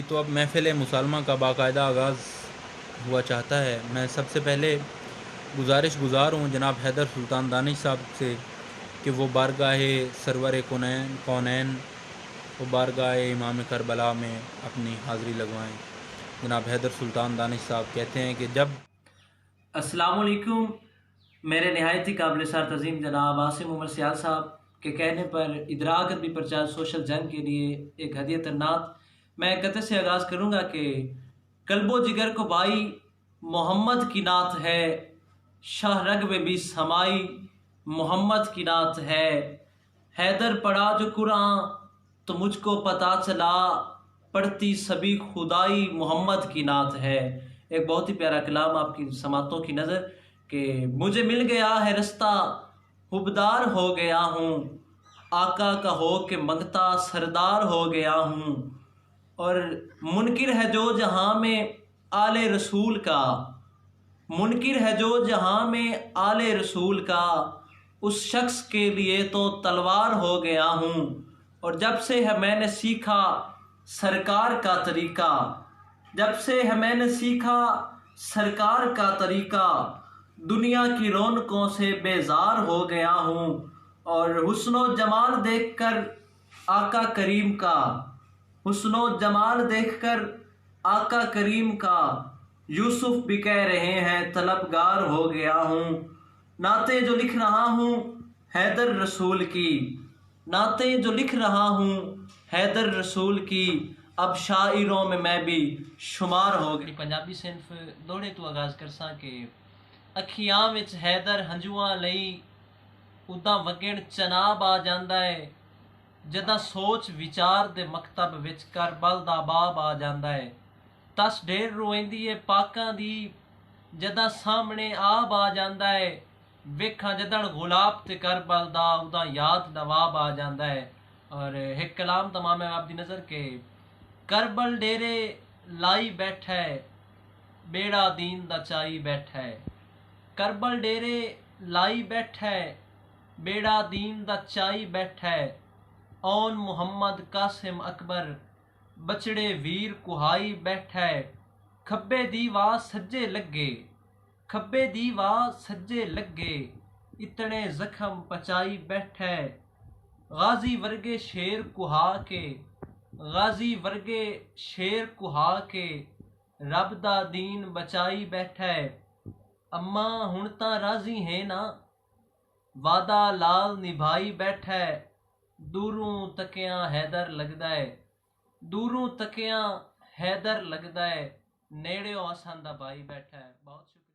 تو اب محفل مسالمہ کا باقاعدہ آغاز ہوا چاہتا ہے۔ میں سب سے پہلے گزار ہوں جناب حیدر سلطان دانش صاحب سے کہ وہ بارگاہ سرور کونین و بارگاہ امام کربلا میں اپنی حاضری لگوائیں۔ جناب حیدر سلطان دانش صاحب کہتے ہیں کہ جب السلام علیکم، میرے نہایت ہی قابل سر تعظیم جناب عاصم عمر سیال صاحب کے کہنے پر ادراک ادبی پرچار سوشل جنگ کے لیے ایک ہدیت نعت میں قطع سے آغاز کروں گا کہ قلب و جگر کو بھائی محمد کی نعت ہے، شاہ رگ میں بھی سمائی محمد کی نعت ہے۔ حیدر پڑھا جو قرآن تو مجھ کو پتہ چلا، پڑھتی سبھی خدائی محمد کی نعت ہے۔ ایک بہت ہی پیارا کلام آپ کی سماعتوں کی نظر کہ مجھے مل گیا ہے رستہ، حبدار ہو گیا ہوں، آقا کا ہو کے منگتا سردار ہو گیا ہوں، اور منکر ہے جو جہاں میں آل رسول کا، منکر ہے جو جہاں میں آل رسول کا، اس شخص کے لیے تو تلوار ہو گیا ہوں۔ اور جب سے ہے میں نے سیکھا سرکار کا طریقہ، جب سے ہے میں نے سیکھا سرکار کا طریقہ، دنیا کی رونقوں سے بیزار ہو گیا ہوں، اور حسن و جمال دیکھ کر آقا کریم کا، حسن و جمال دیکھ کر آقا کریم کا، یوسف بھی کہہ رہے ہیں طلبگار ہو گیا ہوں۔ نعتیں جو لکھ رہا ہوں حیدر رسول کی، نعتیں جو لکھ رہا ہوں حیدر رسول کی، اب شاعروں میں بھی شمار ہو گئی۔ پنجابی صنف دوڑے تو آغاز کرساں کہ اکھیاں وچ حیدر ہنجواں لئی اُداں وگن چناب آ جاندا ہے، جداں سوچ وچار دے مکتب وچ کربل دا باب آ جاندا ہے، تس ڈھیر روئندی ہے پاکاں دی جداں سامنے آب آ جاندا ہے، ویکھاں جدن غلاب تے کربل دا اُداں یاد نواب آ جاندا ہے۔ اور ایک کلام تمام ہے آپ دی نظر کہ کربل ڈیرے لائی بیٹھا ہے، بیڑا دین دا چائی بیٹھا ہے، کربل ڈیرے لائی بیٹھا ہے، بیڑا دین دا چائی بیٹھا ہے، اون محمد قاسم اکبر بچڑے ویر کوہائی بیٹھا ہے، کھبے دی واہ سجے لگے، کھبے دی واہ سجے لگے، اتنے زخم پچائی بیٹھا ہے، غازی ورگے شیر کوہا کے، غازی ورگے شیر کوہا کے، رب دا دین بچائی بیٹھا ہے، اماں ہن تاں راضی ہے نا، وعدہ لال نبھائی بیٹھا ہے، دوروں تکیاں حیدر لگدا ہے، دوروں تکیاں حیدر لگدا ہے، نیڑیوں اساں دا بھائی بیٹھا ہے۔ بہت شکریہ۔